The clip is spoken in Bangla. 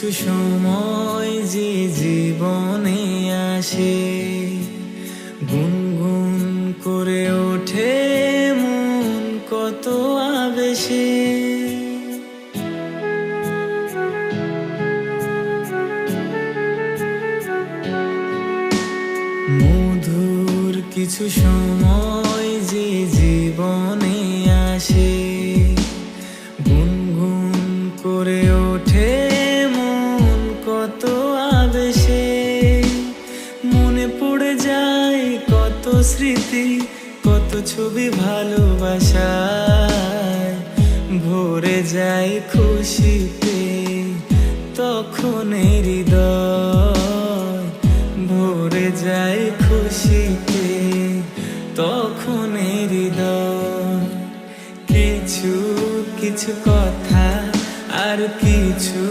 কিছু সময় যে জীবনে আসে, গুনগুন করে ওঠে মন কত আবেশে। মধুর কিছু সময় যে জীবনে আসে, গুনগুন করে ওঠে মন কত আবেশে। মনে পড়ে যায় কত স্মৃতি, কত ছবি ভালোবাসায়, ভরে যায় খুশিতে তখন হৃদয়, ভরে যায় খুশিতে তখন হৃদয়। কিছু কিছু কথা আর কিছু